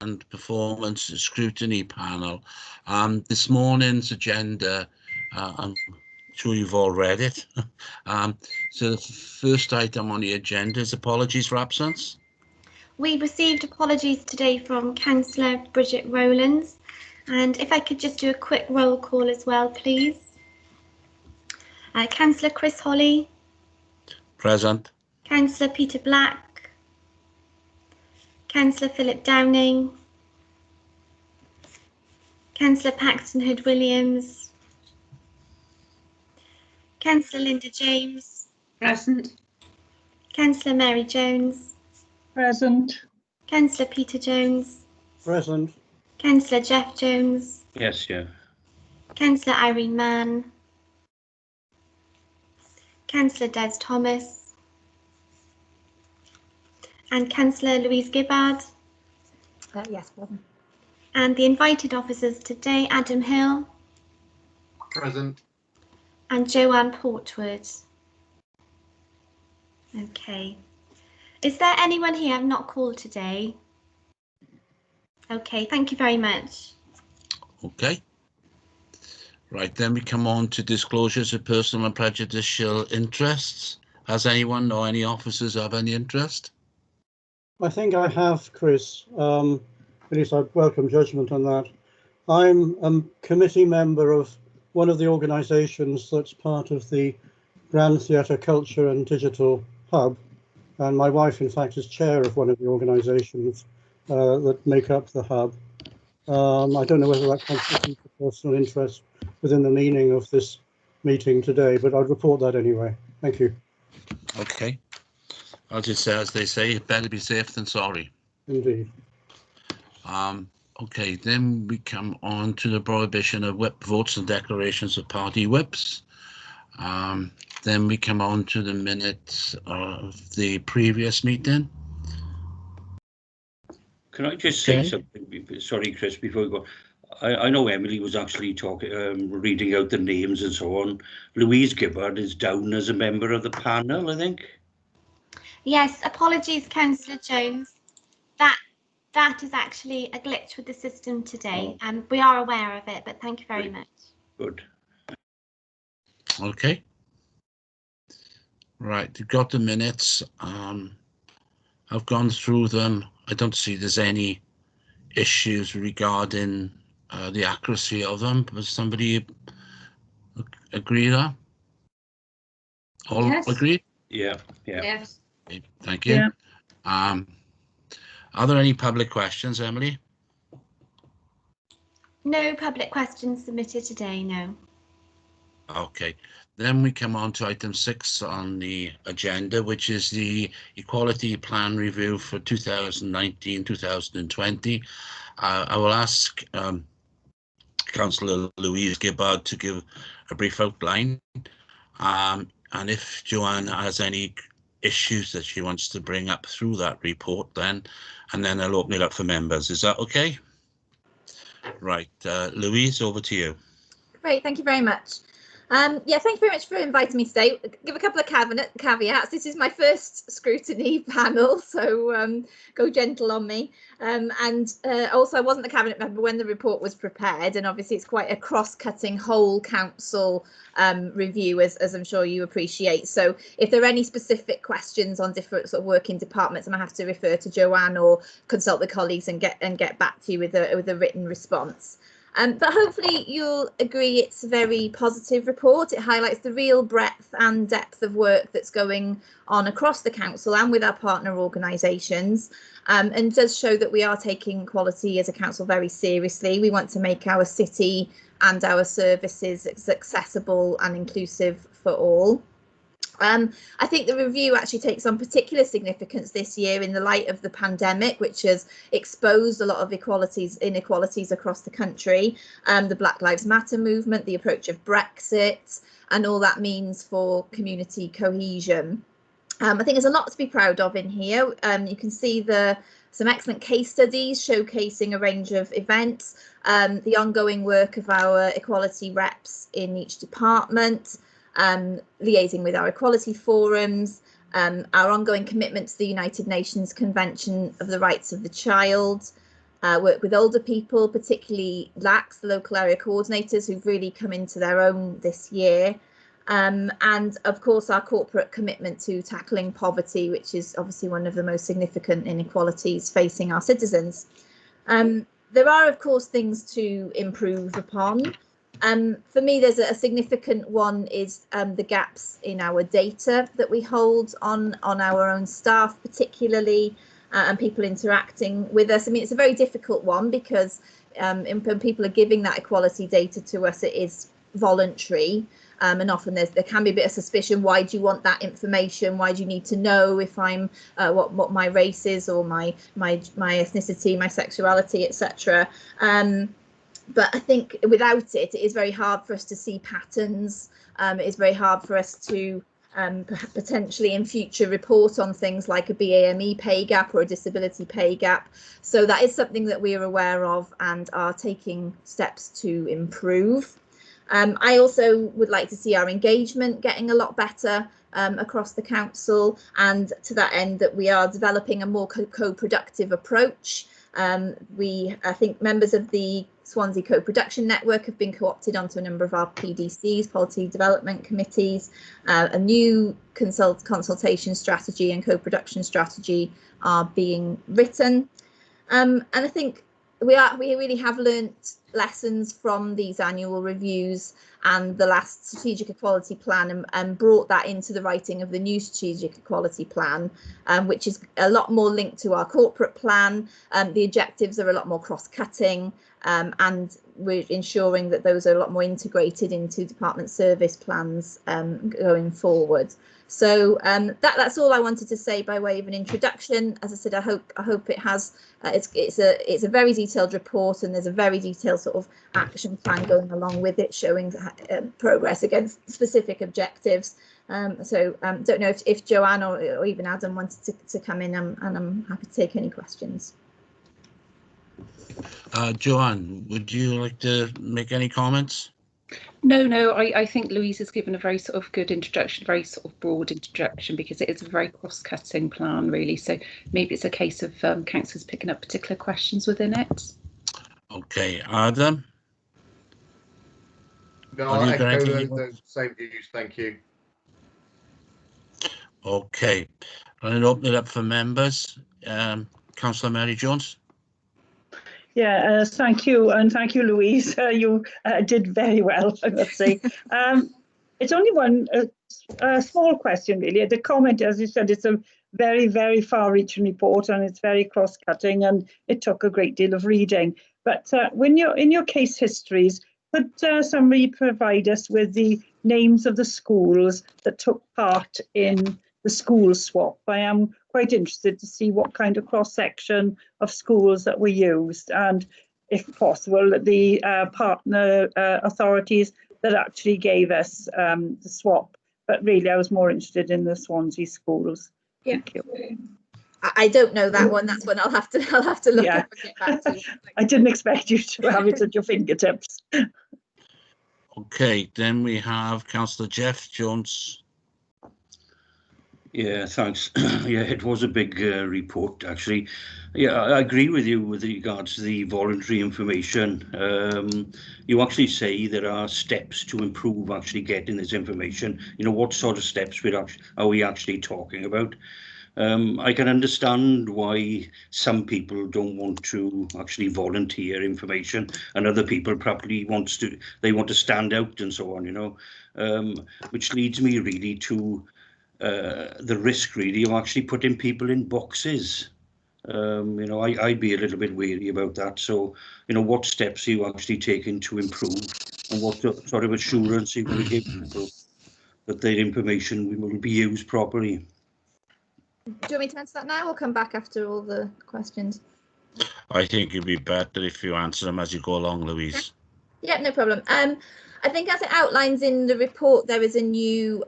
and Performance Scrutiny Panel. This morning's agenda, I'm sure you've all read it. So the first item on the agenda is apologies for absence. We received apologies today from Councillor Bridget Rowlands, and if I could just do a quick roll call as well, please. Councillor Chris Holly. Present. Councillor Peter Black. Councillor Philip Downing. Councillor Paxton Hood-Williams. Councillor Linda James. Present. Councillor Mary Jones. Present. Councillor Peter Jones. Present. Councillor Jeff Jones. Yes, yeah. Councillor Irene Mann. Councillor Des Thomas. And Councillor Louise Gibbard. Yes, present. And the invited officers today, Adam Hill. Present. And Joanne Portwood. Okay. Is there anyone here I've not called today? Okay, thank you very much. Okay. Right, then we come on to disclosures of personal and prejudicial interests. Has anyone or any officers have any interest? I think I have, Chris. At least I'd welcome judgment on that. I'm a committee member of one of the organisations that's part of the Grand Theatre Culture and Digital Hub. And my wife, in fact, is chair of one of the organisations that make up the hub. I don't know whether that constitutes a personal interest within the meaning of this meeting today, but I'd report that anyway. Thank you. Okay. I'll just say, as they say, better be safe than sorry. Indeed. Okay, then we come on to the prohibition of whip votes and declarations of party whips. Then we come on to the minutes of the previous meeting. Can I just say something? Sorry, Chris, before we go. I know Emily was actually talking, reading out the names and so on. Louise Gibbard is down as a member of the panel, I think. Yes, apologies, Councillor Jones. That is actually a glitch with the system today, and we are aware of it, but thank you very much. Good. Okay. Right, you've got the minutes. I've gone through them. I don't see there's any issues regarding the accuracy of them. Does somebody agree there? All Yes. agreed? Yeah. Yes. Okay, thank you. Yeah. Are there any public questions, Emily? No public questions submitted today, no. Okay. Then we come on to item 6 on the agenda, which is the Equality Plan Review for 2019-2020. I will ask Councillor Louise Gibbard to give a brief outline. And if Joanne has any issues that she wants to bring up through that report, then I'll open it up for members. Is that okay? Right, Louise, over to you. Great, thank you very much. Yeah, thank you very much for inviting me today. Give a couple of caveats. This is my first scrutiny panel, so go gentle on me. Also, I wasn't a cabinet member when the report was prepared, and obviously it's quite a cross-cutting whole council review, as I'm sure you appreciate. So if there are any specific questions on different sort of working departments, I'm gonna have to refer to Joanne or consult with colleagues and get back to you with a written response. But hopefully you'll agree it's a very positive report. It highlights the real breadth and depth of work that's going on across the council and with our partner organisations, and does show that we are taking quality as a council very seriously. We want to make our city and our services accessible and inclusive for all. I think the review actually takes on particular significance this year in the light of the pandemic, which has exposed a lot of inequalities across the country, the Black Lives Matter movement, the approach of Brexit, and all that means for community cohesion. I think there's a lot to be proud of in here. You can see some excellent case studies showcasing a range of events, the ongoing work of our equality reps in each department, liaising with our equality forums, our ongoing commitment to the United Nations Convention of the Rights of the Child, work with older people, particularly LACs, the local area coordinators, who've really come into their own this year. And of course, our corporate commitment to tackling poverty, which is obviously one of the most significant inequalities facing our citizens. There are, of course, things to improve upon. For me, there's a significant one is the gaps in our data that we hold on our own staff, particularly, and people interacting with us. I mean, it's a very difficult one because when people are giving that equality data to us, it is voluntary. And often there can be a bit of suspicion. Why do you want that information? Why do you need to know if I'm what my race is, or my ethnicity, my sexuality, etc. But I think without it, it is very hard for us to see patterns. It is very hard for us to potentially in future report on things like a BAME pay gap or a disability pay gap. So that is something that we are aware of and are taking steps to improve. I also would like to see our engagement getting a lot better across the council, and to that end that we are developing a more co-productive approach. I think members of the Swansea Co-Production Network have been co-opted onto a number of our PDCs, Policy Development Committees. A new consultation strategy and co-production strategy are being written. And I think we really have learnt lessons from these annual reviews and the last strategic equality plan, and brought that into the writing of the new strategic equality plan, which is a lot more linked to our corporate plan. The objectives are a lot more cross-cutting, and we're ensuring that those are a lot more integrated into department service plans going forward. So that's all I wanted to say by way of an introduction. As I said, I hope it has. It's a very detailed report, and there's a very detailed sort of action plan going along with it, showing progress against specific objectives. So don't know if Joanne or even Adam wanted to come in, and I'm happy to take any questions. Joanne, would you like to make any comments? No, I think Louise has given a very sort of good introduction, very sort of broad introduction, because it is a very cross-cutting plan, really. So maybe it's a case of councillors picking up particular questions within it. Okay, Adam? No, I'll echo those same views, thank you. Okay, I'm going to open it up for members. Councillor Mary Jones? Yeah, thank you, and thank you, Louise. You did very well, I must say. It's only one small question, really. The comment, as you said, it's a very, very far-reaching report, and it's very cross-cutting, and it took a great deal of reading. But when you're in your case histories, could somebody provide us with the names of the schools that took part in the school swap? I am quite interested to see what kind of cross-section of schools that were used, and if possible, the partner authorities that actually gave us the swap. But really, I was more interested in the Swansea schools. Yeah. Thank you. I don't know that one. That's one I'll have to look Yeah. up and get back to you. I didn't expect you to have it at your fingertips. Okay, then we have Councillor Jeff Jones. Yeah, thanks. Yeah, it was a big report, actually. Yeah, I agree with you with regards to the voluntary information. You actually say there are steps to improve actually getting this information. You know, what sort of steps are we actually talking about? I can understand why some people don't want to actually volunteer information, and other people probably want to stand out and so on, you know, which leads me really to the risk really of actually putting people in boxes. You know, I'd be a little bit wary about that. So, you know, what steps are you actually taking to improve, and what sort of assurance are you going to give people that their information will be used properly? Do you want me to answer that now, or come back after all the questions? I think it'd be better if you answer them as you go along, Louise. Yeah, no problem. I think as it outlines in the report, there is a new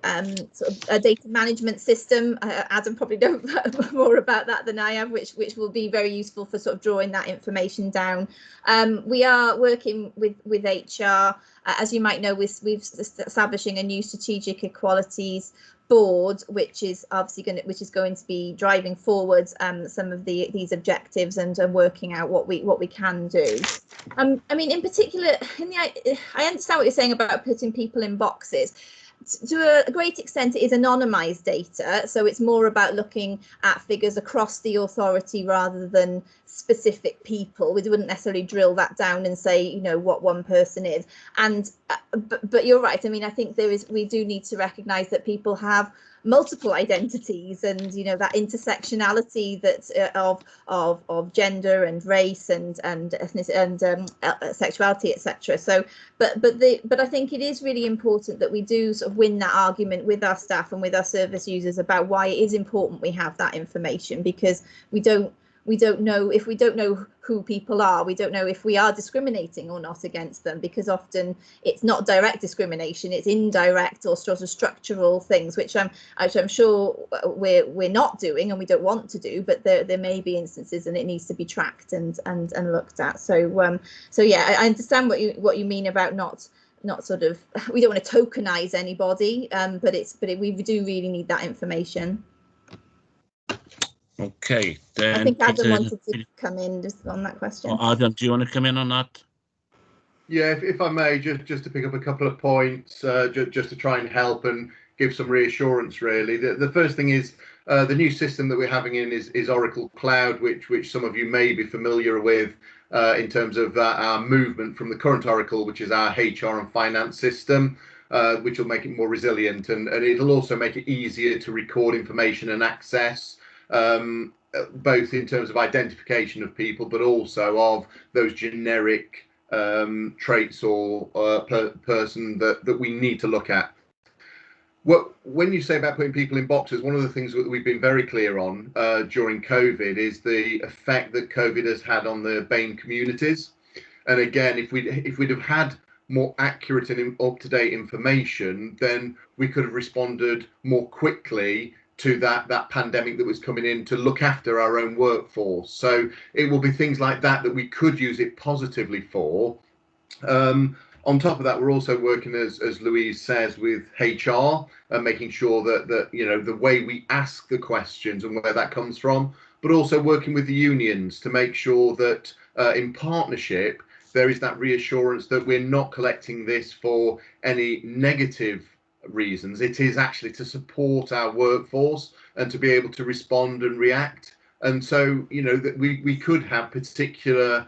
sort of a data management system. Adam probably knows more about that than I have, which will be very useful for sort of drawing that information down. We are working with HR, as you might know, we've establishing a new strategic equalities board, which is obviously going to be driving forward some of these objectives and working out what we can do. I mean, in particular, I understand what you're saying about putting people in boxes. To a great extent, it is anonymised data, so it's more about looking at figures across the authority rather than specific people. We wouldn't necessarily drill that down and say, you know, what one person is. And but you're right. I mean, I think we do need to recognise that people have multiple identities, and you know, that intersectionality that of gender and race and ethnicity and sexuality, etc. So but I think it is really important that we do sort of win that argument with our staff and with our service users about why it is important we have that information, because we don't know, if we don't know who people are, we don't know if we are discriminating or not against them, because often it's not direct discrimination, it's indirect or sort of structural things, which I'm sure we're not doing and we don't want to do, but there may be instances and it needs to be tracked and looked at. So yeah, I understand what you mean about not sort of, we don't want to tokenize anybody, but we do really need that information. Okay, then I think Adam wanted to come in just on that question. Oh, Adam, do you want to come in on that? Yeah, if I may, just to pick up a couple of points, just to try and help and give some reassurance, really. The first thing is the new system that we're having in is Oracle Cloud, which some of you may be familiar with in terms of our movement from the current Oracle, which is our HR and finance system, which will make it more resilient, and it'll also make it easier to record information and access, both in terms of identification of people, but also of those generic traits or person that we need to look at. When you say about putting people in boxes, one of the things that we've been very clear on during COVID is the effect that COVID has had on the BAME communities. And again, if we'd have had more accurate and up-to-date information, then we could have responded more quickly to that pandemic that was coming in, to look after our own workforce. So it will be things like that we could use it positively for. On top of that, we're also working, as Louise says, with HR and making sure that you know, the way we ask the questions and where that comes from, but also working with the unions to make sure that in partnership there is that reassurance that we're not collecting this for any negative reasons. It is actually to support our workforce and to be able to respond and react. And so, you know, that we could have particular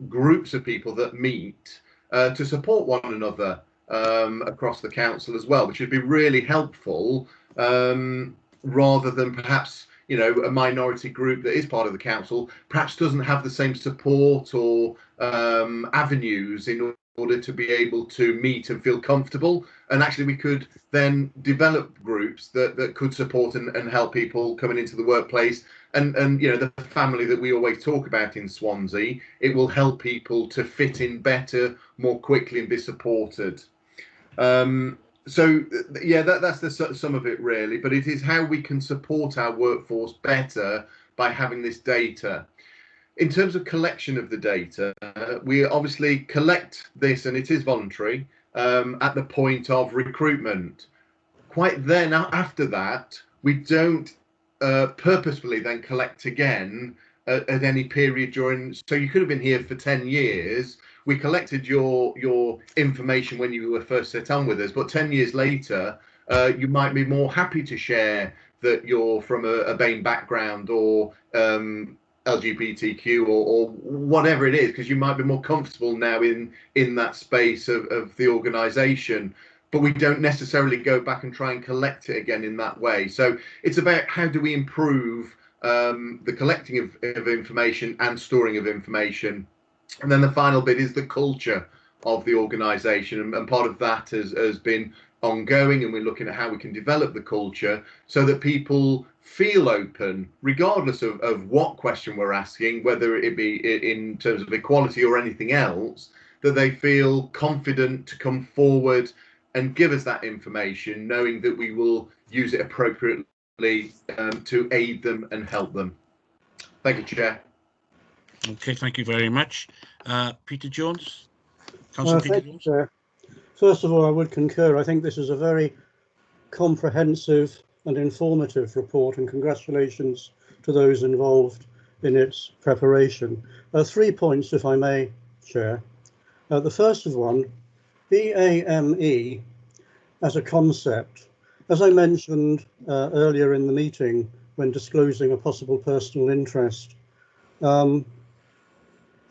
groups of people that meet to support one another across the council as well, which would be really helpful, rather than perhaps, you know, a minority group that is part of the council perhaps doesn't have the same support or avenues in order to be able to meet and feel comfortable. And actually we could then develop groups that could support and help people coming into the workplace. And you know, the family that we always talk about in Swansea, it will help people to fit in better, more quickly, and be supported. So yeah, that's the sum of it, really. But it is how we can support our workforce better by having this data. In terms of collection of the data, we obviously collect this, and it is voluntary, at the point of recruitment. Quite then, after that, we don't purposefully then collect again at any period during. So you could have been here for 10 years. We collected your information when you were first set on with us, but 10 years later, you might be more happy to share that you're from a BAME background or LGBTQ or whatever it is, because you might be more comfortable now in that space of the organisation. But we don't necessarily go back and try and collect it again in that way. So it's about how do we improve the collecting of information and storing of information. And then the final bit is the culture of the organisation, and part of that has been ongoing, and we're looking at how we can develop the culture so that people feel open, regardless of what question we're asking, whether it be in terms of equality or anything else, that they feel confident to come forward and give us that information, knowing that we will use it appropriately to aid them and help them. Thank you, Chair. Okay, thank you very much. Peter Jones? Councillor Peter Jones? Chair. First of all, I would concur. I think this is a very comprehensive and informative report, and congratulations to those involved in its preparation. 3 points, if I may, Chair. The first of one, BAME as a concept. As I mentioned earlier in the meeting when disclosing a possible personal interest, I'm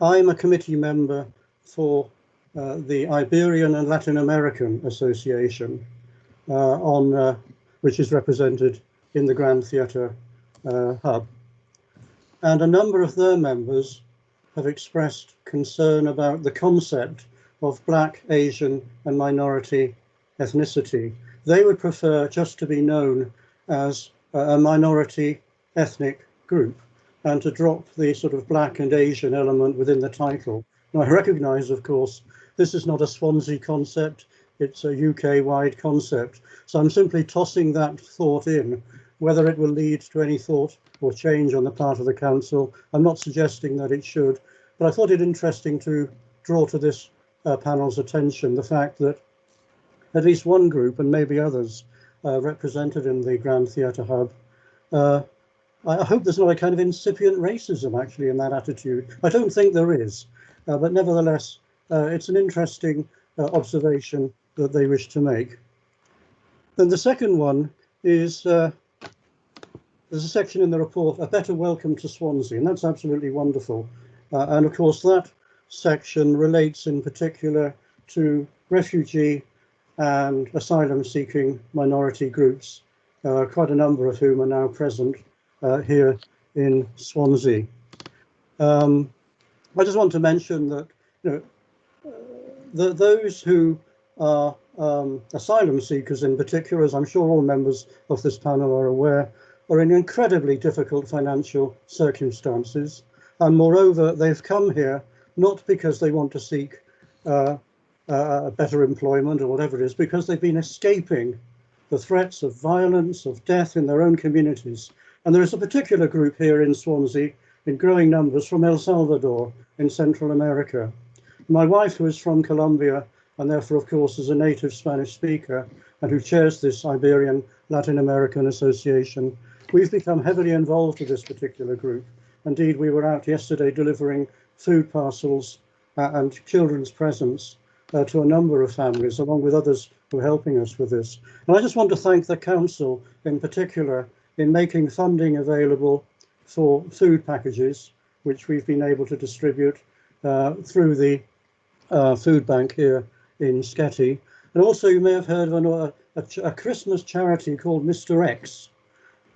a committee member for the Iberian and Latin American Association, which is represented in the Grand Theatre Hub. And a number of their members have expressed concern about the concept of Black, Asian and minority ethnicity. They would prefer just to be known as a minority ethnic group and to drop the sort of Black and Asian element within the title. Now, I recognise, of course, this is not a Swansea concept, it's a UK-wide concept. So I'm simply tossing that thought in. Whether it will lead to any thought or change on the part of the council, I'm not suggesting that it should, but I thought it interesting to draw to this panel's attention the fact that at least one group, and maybe others, represented in the Grand Theatre Hub, I hope there's not a kind of incipient racism actually in that attitude. I don't think there is, but nevertheless, it's an interesting observation that they wish to make. Then the second one is, there's a section in the report, A Better Welcome to Swansea, and that's absolutely wonderful. And of course, that section relates in particular to refugee and asylum-seeking minority groups, quite a number of whom are now present here in Swansea. I just want to mention that, you know, those who are asylum seekers in particular, as I'm sure all members of this panel are aware, are in incredibly difficult financial circumstances. And moreover, they've come here not because they want to seek better employment or whatever it is, because they've been escaping the threats of violence, of death in their own communities. And there is a particular group here in Swansea in growing numbers from El Salvador in Central America. My wife, who is from Colombia and therefore, of course, is a native Spanish speaker and who chairs this Iberian Latin American Association, we've become heavily involved with this particular group. Indeed, we were out yesterday delivering food parcels and children's presents to a number of families, along with others who are helping us with this. And I just want to thank the council in particular in making funding available for food packages, which we've been able to distribute through the food bank here in Scrutiny. And also you may have heard of a Christmas charity called Mr. X,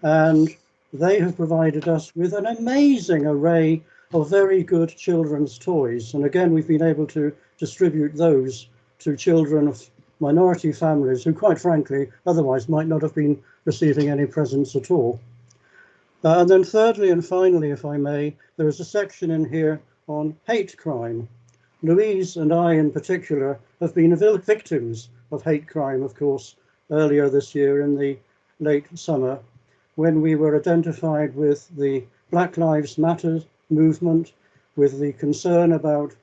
and they have provided us with an amazing array of very good children's toys. And again, we've been able to distribute those to children of minority families who, quite frankly, otherwise might not have been receiving any presents at all. And then thirdly and finally, if I may, there is a section in here on hate crime. Louise and I in particular have been victims of hate crime, of course, earlier this year in the late summer, when we were identified with the Black Lives Matter movement, with the concern about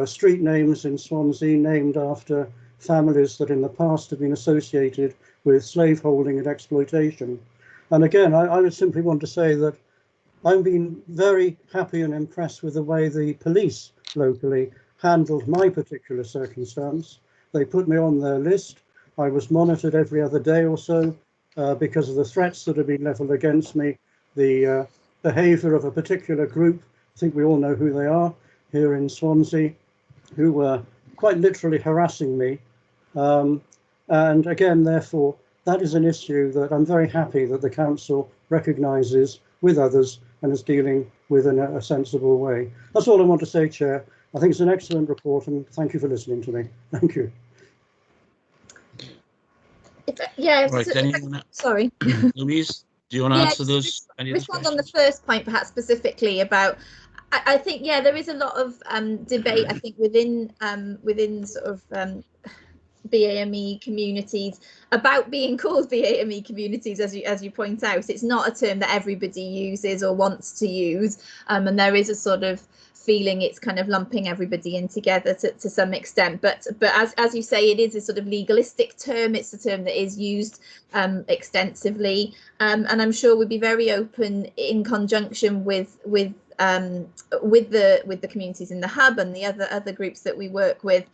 street names in Swansea named after families that in the past have been associated with slaveholding and exploitation. And again, I would simply want to say that I've been very happy and impressed with the way the police locally handled my particular circumstance. They put me on their list. I was monitored every other day or so because of the threats that have been levelled against me, the behaviour of a particular group, I think we all know who they are, here in Swansea, who were quite literally harassing me. And again, therefore, that is an issue that I'm very happy that the council recognises with others and is dealing with in a sensible way. That's all I want to say, Chair. I think it's an excellent report, and thank you for listening to me. Thank you. Sorry. Louise, do you want to answer those? Respond on the first point, perhaps specifically about. I think, yeah, there is a lot of debate, I think, within sort of BAME communities about being called BAME communities, as you point out. It's not a term that everybody uses or wants to use, and there is a sort of feeling it's kind of lumping everybody in together to some extent, but as you say, it is a sort of legalistic term. It's a term that is used extensively, and I'm sure we'd be very open in conjunction with the communities in the hub and the other groups that we work with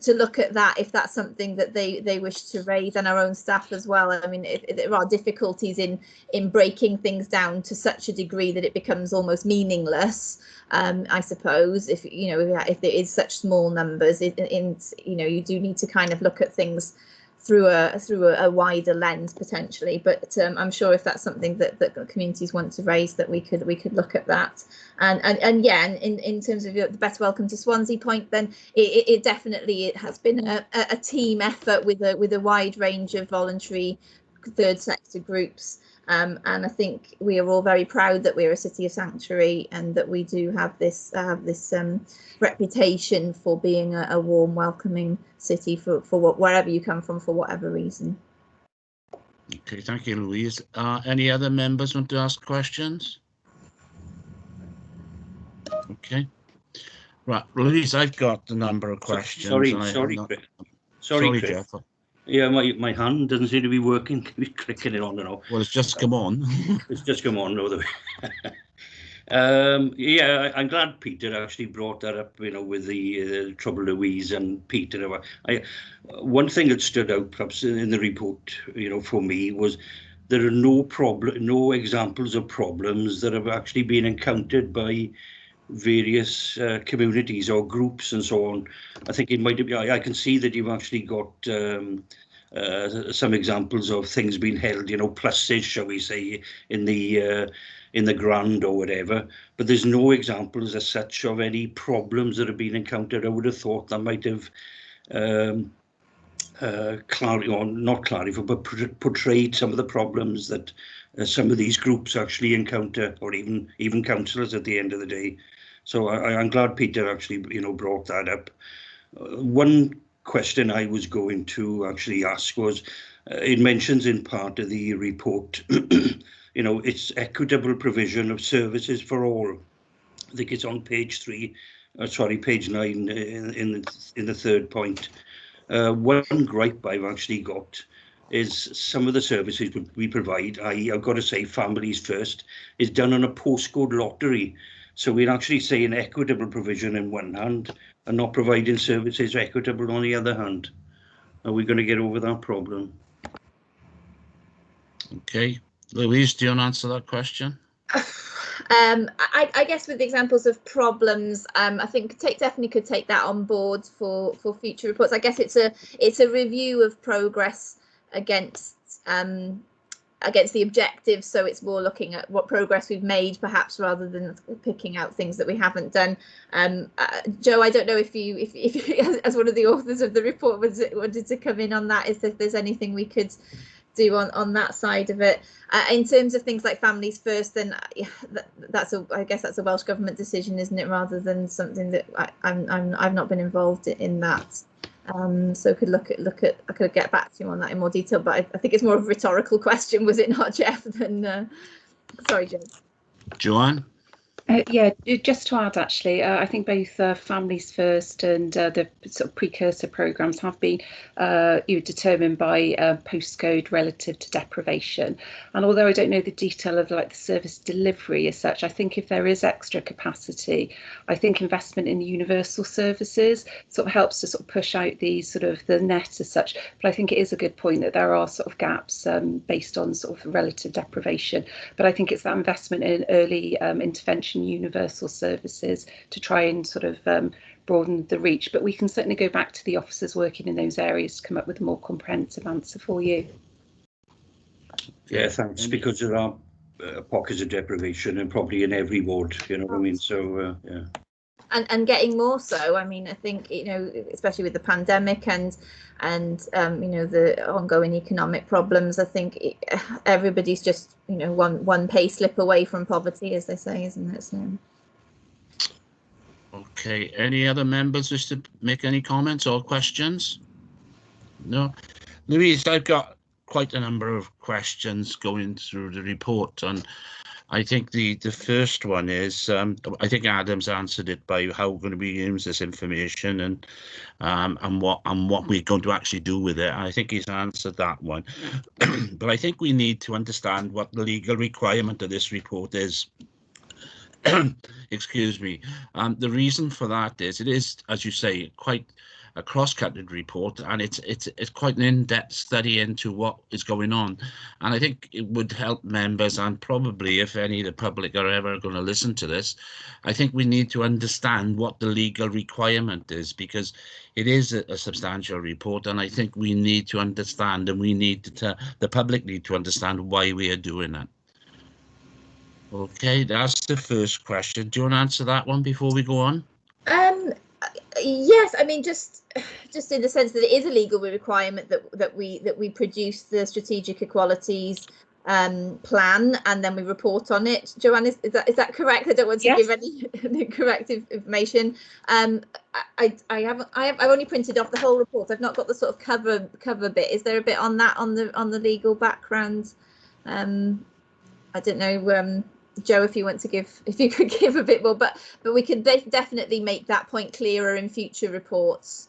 to look at that if that's something that they wish to raise, and our own staff as well. I mean, if there are difficulties in breaking things down to such a degree that it becomes almost meaningless, I suppose, if there is such small numbers, you do need to kind of look at things through a wider lens potentially. But I'm sure if that's something that communities want to raise, that we could look at that. And yeah, and in terms of the Better Welcome to Swansea point, then it definitely has been a team effort with a wide range of voluntary third sector groups. And I think we are all very proud that we're a city of sanctuary and that we do have this reputation for being a warm, welcoming city for wherever you come from, for whatever reason. Okay, thank you, Louise. Any other members want to ask questions? Okay. Right, Louise, I've got a number of questions. Sorry, Chris. Jeff. Yeah, my hand doesn't seem to be working. Can we clicking it on and off? Well, it's just come on. It's just come on, no. Yeah, I'm glad Peter actually brought that up, with the trouble Louise and Peter. One thing that stood out perhaps in the report, for me, was there are no examples of problems that have actually been encountered by various communities or groups and so on. I think it might be, I can see that you've actually got some examples of things being held, pluses, shall we say, in the ground or whatever, but there's no examples as such of any problems that have been encountered. I would have thought that might have portrayed some of the problems that some of these groups actually encounter, or even councillors at the end of the day. So I'm glad Peter actually, brought that up. One question I was going to actually ask was, it mentions in part of the report, it's equitable provision of services for all. I think it's on page 9 in the third point. One gripe I've actually got is some of the services we provide, I've got to say Families First, is done on a postcode lottery. So we're actually saying equitable provision in one hand and not providing services equitable on the other hand. Are we going to get over that problem? Okay. Louise, do you want to answer that question? I guess with examples of problems, I think definitely could take that on board for future reports. I guess it's a review of progress against the objectives, so it's more looking at what progress we've made perhaps rather than picking out things that we haven't done. Joe, I don't know if you as one of the authors of the report wanted to come in on that, if there's anything we could do on that side of it. In terms of things like Families First, then I guess that's a Welsh Government decision, isn't it, rather than something that I've not been involved in that. So I could get back to you on that in more detail, but I think it's more of a rhetorical question, was it not, Jeff? Than sorry, Joe. Joanne? Yeah, just to add, actually, I think both Families First and the sort of precursor programmes have been determined by postcode relative to deprivation. And although I don't know the detail of the service delivery as such, I think if there is extra capacity, I think investment in universal services sort of helps to sort of push out the net as such. But I think it is a good point that there are sort of gaps based on sort of relative deprivation. But I think it's that investment in early intervention universal services to try and sort of broaden the reach, but we can certainly go back to the officers working in those areas to come up with a more comprehensive answer for you. Yeah, thanks, because there are pockets of deprivation and probably in every ward, what I mean, so yeah. And getting more so. I mean, I think, especially with the pandemic and the ongoing economic problems, I think everybody's just, one pay slip away from poverty, as they say, isn't it? So. Okay, any other members wish to make any comments or questions? No? Louise, I've got quite a number of questions going through the report, and I think the first one is I think Adam's answered it by how we're going to be use this information and what we're going to actually do with it. I think he's answered that one. But I think we need to understand what the legal requirement of this report is. Excuse me. The reason for that is it is, as you say, quite a cross-cutting report, and it's quite an in-depth study into what is going on. And I think it would help members, and probably if any of the public are ever going to listen to this, I think we need to understand what the legal requirement is, because it is a substantial report, and I think we need to understand, and we need to the public need to understand why we are doing that. Okay, that's the first question. Do you want to answer that one before we go on? Yes, I mean just in the sense that it is a legal requirement that we produce the strategic equalities plan and then we report on it. Joanne, is that correct? I don't want to give any incorrect information. I've only printed off the whole report. I've not got the sort of cover bit. Is there a bit on that on the legal background? I don't know. Joe, if you could give a bit more, but we can definitely make that point clearer in future reports.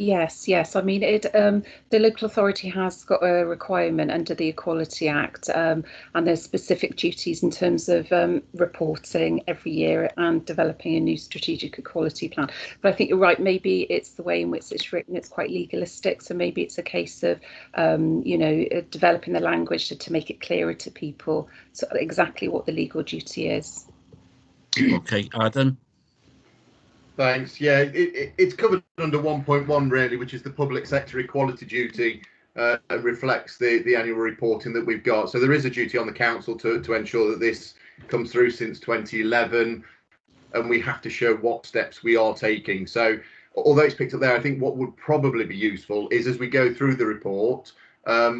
Yes. I mean, the local authority has got a requirement under the Equality Act, and there's specific duties in terms of reporting every year and developing a new strategic equality plan. But I think you're right. Maybe it's the way in which it's written. It's quite legalistic. So maybe it's a case of, developing the language to make it clearer to people exactly what the legal duty is. Okay, Adam. Thanks. Yeah, it's covered under 1.1 really, which is the public sector equality duty, and reflects the annual reporting that we've got. So there is a duty on the council to ensure that this comes through since 2011, and we have to show what steps we are taking. So although it's picked up there, I think what would probably be useful is as we go through the report,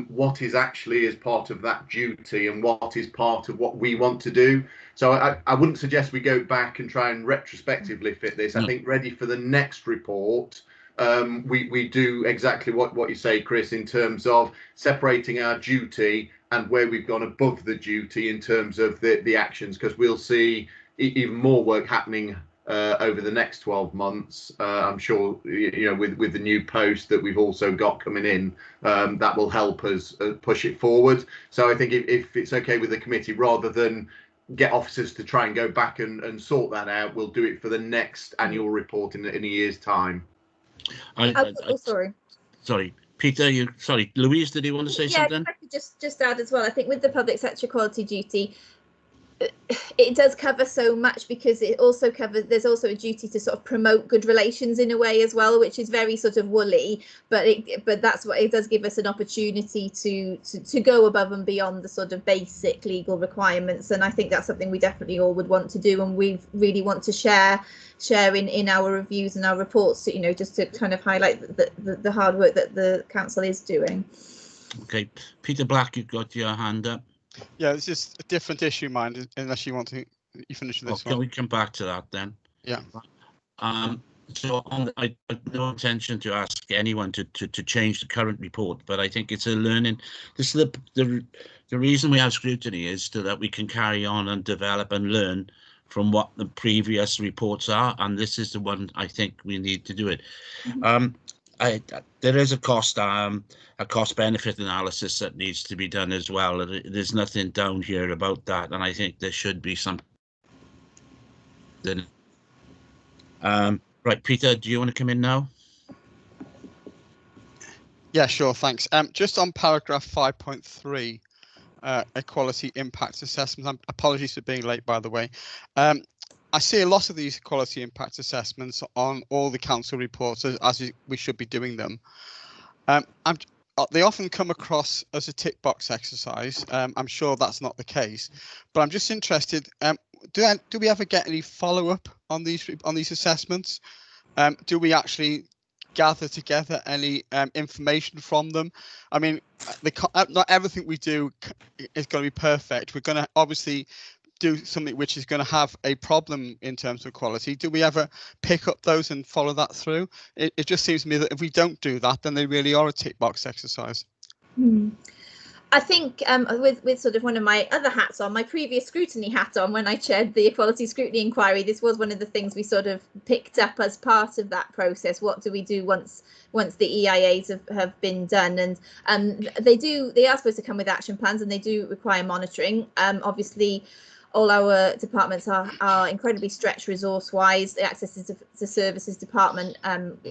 what is actually as part of that duty and what is part of what we want to do. So I wouldn't suggest we go back and try and retrospectively fit this. I think ready for the next report, we do exactly what you say, Chris, in terms of separating our duty and where we've gone above the duty in terms of the actions, because we'll see even more work happening over the next 12 months. I'm sure, with the new post that we've also got coming in, that will help us push it forward. So I think if it's okay with the committee, rather than get officers to try and go back and sort that out, we'll do it for the next annual report in a year's time. Sorry, Peter, Louise, did you want to say something? I could just add as well, I think with the public sector equality duty, it does cover so much, because it also covers, there's also a duty to sort of promote good relations in a way as well, which is very sort of woolly, but that's what it does, give us an opportunity to go above and beyond the sort of basic legal requirements. And I think that's something we definitely all would want to do, and we really want to share in our reviews and our reports, just to kind of highlight the hard work that the council is doing. Okay, Peter Black, you've got your hand up. Yeah, it's just a different issue, mind, unless you want to finish this one. Can we come back to that then? Yeah. So I have no intention to ask anyone to change the current report, but I think it's a learning. This is the reason we have scrutiny is so that we can carry on and develop and learn from what the previous reports are, and this is the one I think we need to do it. There is a cost benefit analysis that needs to be done as well. There's nothing down here about that, and I think there should be some. Right, Peter, do you want to come in now? Yeah, sure, thanks. Just on paragraph 5.3, equality impact assessments. Apologies for being late, by the way. I see a lot of these equality impact assessments on all the council reports as we should be doing them. They often come across as a tick box exercise. I'm sure that's not the case, but I'm just interested. Do we ever get any follow up on these assessments? Do we actually gather together any information from them? I mean, not everything we do is going to be perfect. We're going to obviously do something which is going to have a problem in terms of quality. Do we ever pick up those and follow that through? It just seems to me that if we don't do that, then they really are a tick box exercise. I think with sort of one of my other hats on, my previous scrutiny hat on, when I chaired the Equality Scrutiny Inquiry, this was one of the things we sort of picked up as part of that process. What do we do once the EIAs have been done? And they are supposed to come with action plans, and they do require monitoring. Obviously, all our departments are incredibly stretched resource-wise. The Access to Services Department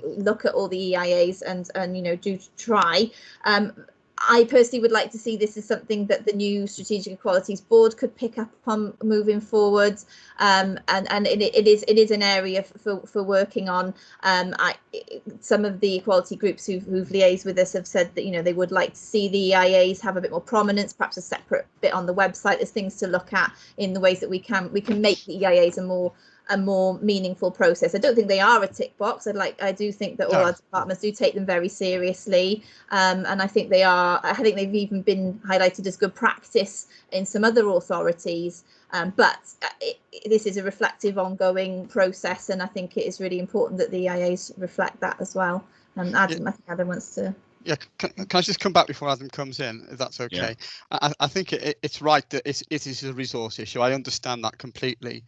look at all the EIAs and do try. I personally would like to see this as something that the new Strategic Equalities Board could pick up on moving forward, and it is an area for working on. Some of the equality groups who've liaised with us have said that they would like to see the EIAs have a bit more prominence, perhaps a separate bit on the website. There's things to look at in the ways that we can make the EIAs a more meaningful process. I don't think they are a tick box. I do think that all our departments do take them very seriously, and I think they are. I think they've even been highlighted as good practice in some other authorities. But this is a reflective, ongoing process, and I think it is really important that the EIAs reflect that as well. Adam, I think Adam wants to. Yeah, can I just come back before Adam comes in, if that's okay? Yeah. I think it's right that it is a resource issue. I understand that completely.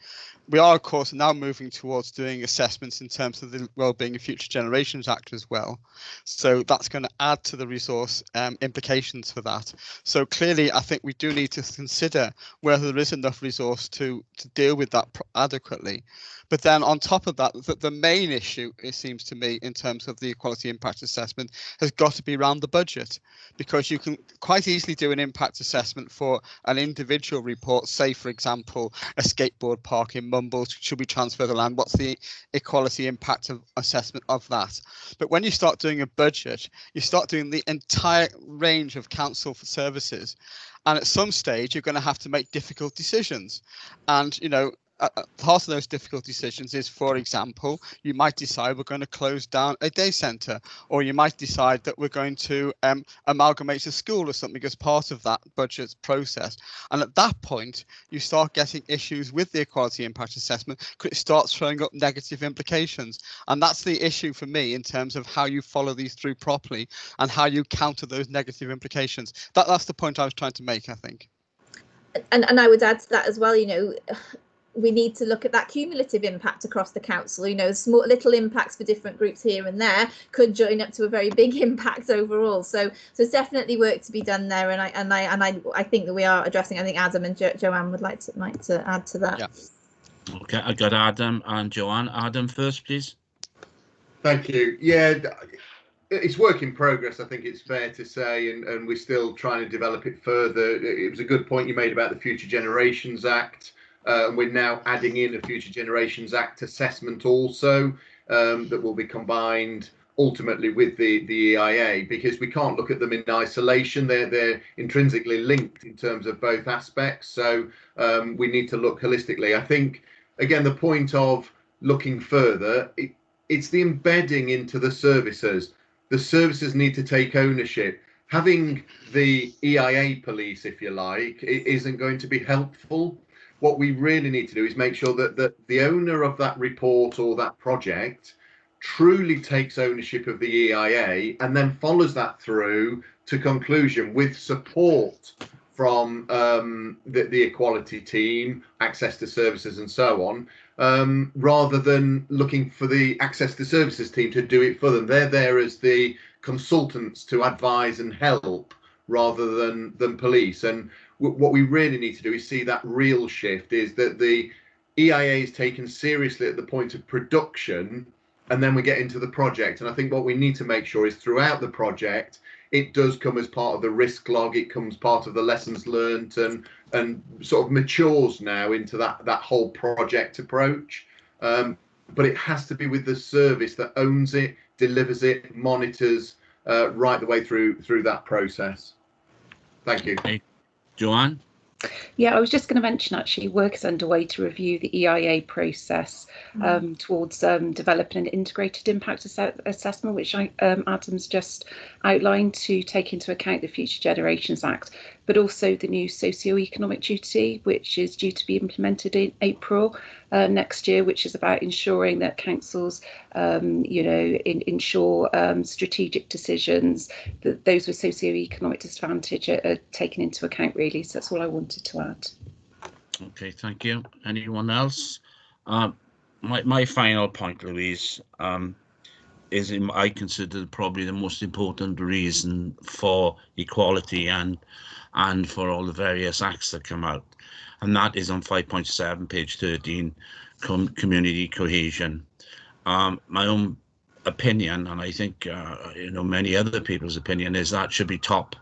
We are, of course, now moving towards doing assessments in terms of the Wellbeing of Future Generations Act as well. So that's going to add to the resource implications for that. So clearly, I think we do need to consider whether there is enough resource to deal with that adequately. But then on top of that, the main issue, it seems to me, in terms of the equality impact assessment has got to be around the budget, because you can quite easily do an impact assessment for an individual report, say, for example, a skateboard park in Mumbles, should we transfer the land? What's the equality impact of assessment of that? But when you start doing a budget, you start doing the entire range of council for services. And at some stage, you're going to have to make difficult decisions. And, part of those difficult decisions is, for example, you might decide we're going to close down a day centre, or you might decide that we're going to amalgamate a school or something as part of that budget process. And at that point, you start getting issues with the equality impact assessment, because it starts throwing up negative implications. And that's the issue for me in terms of how you follow these through properly and how you counter those negative implications. That's the point I was trying to make, I think. And I would add to that as well, we need to look at that cumulative impact across the council. Small little impacts for different groups here and there could join up to a very big impact overall. So there's definitely work to be done there, and I think that we are addressing. I think Adam and Joanne would like to add to that. Yeah. Okay, I got Adam and Joanne. Adam first, please. Thank you. Yeah, it's work in progress, I think it's fair to say, and we're still trying to develop it further. It was a good point you made about the Future Generations Act. We're now adding in a Future Generations Act assessment also, that will be combined ultimately with the EIA, because we can't look at them in isolation. They're intrinsically linked in terms of both aspects. So we need to look holistically. I think, again, the point of looking further, it's the embedding into the services. The services need to take ownership. Having the EIA police, if you like, it isn't going to be helpful. What we really need to do is make sure that the owner of that report or that project truly takes ownership of the EIA and then follows that through to conclusion with support from the equality team, access to services and so on, rather than looking for the access to services team to do it for them. They're there as the consultants to advise and help rather than police. And what we really need to do is see that real shift, is that the EIA is taken seriously at the point of production, and then we get into the project. And I think what we need to make sure is throughout the project, it does come as part of the risk log, it comes part of the lessons learned, and sort of matures now into that whole project approach. But it has to be with the service that owns it, delivers it, monitors right the way through that process. Thank you. Hey, Joanne? Yeah, I was just going to mention, actually, work is underway to review the EIA process towards developing an integrated impact assessment, which Adam's just outlined, to take into account the Future Generations Act. but also the new socio-economic duty, which is due to be implemented in April next year, which is about ensuring that councils, ensure strategic decisions, that those with socio-economic disadvantage are taken into account, really. So that's all I wanted to add. Okay, thank you. Anyone else? My final point, Louise, is I consider probably the most important reason for equality and for all the various acts that come out, and that is on 5.7, page 13, community cohesion. My own opinion, and I think many other people's opinion, is that should be top.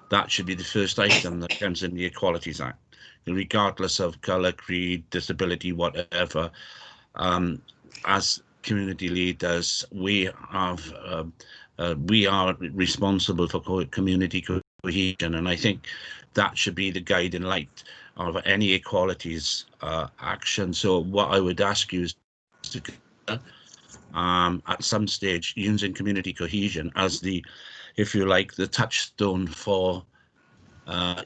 That should be the first item that comes in the Equalities Act, regardless of colour, creed, disability, whatever. As community leaders, we are responsible for community cohesion, and I think that should be the guiding light of any equalities action. So what I would ask you is to at some stage using community cohesion as the, if you like, the touchstone for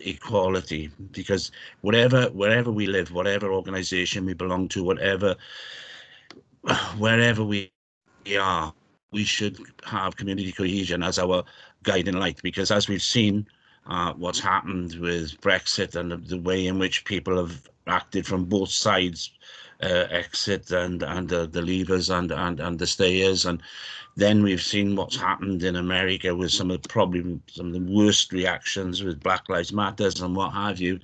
equality, because wherever we live, whatever organization we belong to, wherever we are, we should have community cohesion as our guiding light, because as we've seen what's happened with Brexit and the way in which people have acted from both sides, exit and the leavers and the stayers, and then we've seen what's happened in America with some of the worst reactions with Black Lives Matters and what have you.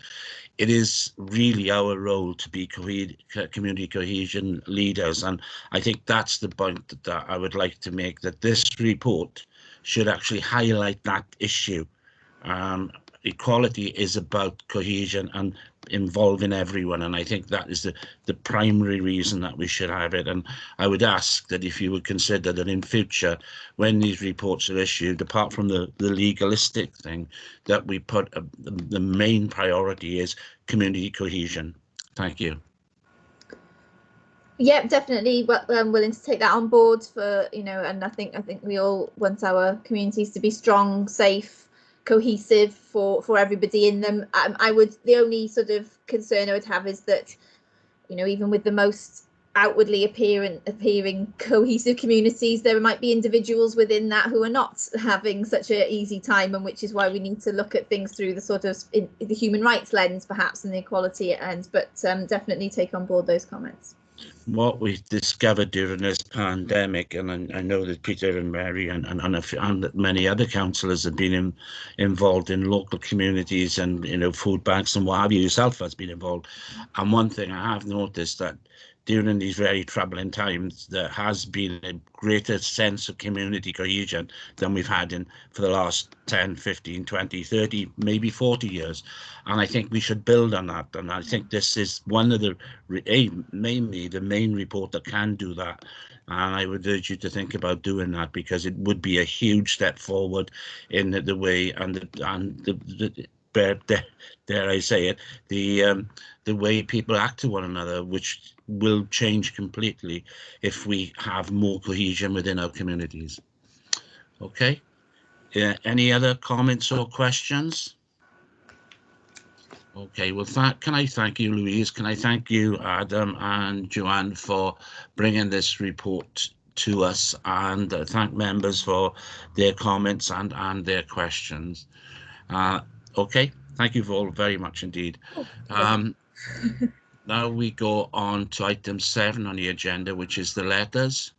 It is really our role to be community cohesion leaders, and I think that's the point that I would like to make, that this report should actually highlight that issue. Equality is about cohesion and involving everyone, and I think that is the primary reason that we should have it. And I would ask that if you would consider that in future, when these reports are issued, apart from the legalistic thing, that we put the main priority is community cohesion. Thank you. Yeah, definitely. Well, I'm willing to take that on board for, and I think we all want our communities to be strong, safe, cohesive for everybody in them. The only sort of concern I would have is that, even with the most outwardly appearing cohesive communities, there might be individuals within that who are not having such an easy time, and which is why we need to look at things through the sort of the human rights lens, perhaps, and the equality end. But definitely take on board those comments. What we discovered during this pandemic, and I know that Peter and Mary and many other councillors have been involved in local communities and food banks and what have you, yourself has been involved. And one thing I have noticed, that during these very troubling times, there has been a greater sense of community cohesion than we've had for the last 10, 15, 20, 30, maybe 40 years. And I think we should build on that. And I think this is one of mainly the main report that can do that. And I would urge you to think about doing that, because it would be a huge step forward in the way dare I say it, the way people act to one another, which will change completely if we have more cohesion within our communities. Okay. Any other comments or questions? Okay, well, can I thank you, Louise? Can I thank you, Adam and Joanne, for bringing this report to us, and thank members for their comments and their questions. Okay, thank you all very much indeed. Now we go on to item 7 on the agenda, which is the letters.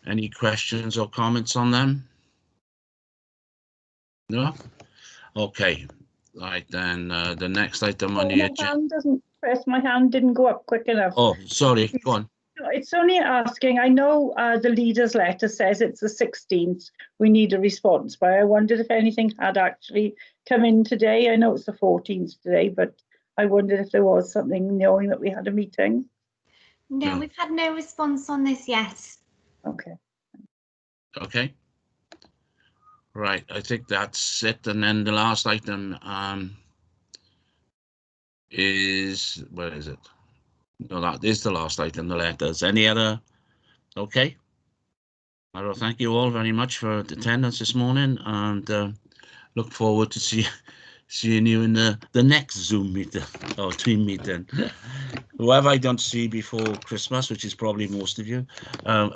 Any questions or comments on them? No? Okay, right then, the next item on the agenda. My hand didn't go up quick enough. Oh, sorry, go on. It's only asking, I know the leader's letter says it's the 16th, we need a response, but I wondered if anything had actually come in today. I know it's the 14th today, but I wondered if there was something, knowing that we had a meeting. No, we've had no response on this yet. Okay. Okay. Right, I think that's it. And then the last item is, where is it? No, that is the last item, the letters. Any other? Okay. I will thank you all very much for attendance this morning, and look forward to seeing you in the next Zoom meeting or team meeting. Whoever I don't see before Christmas, which is probably most of you,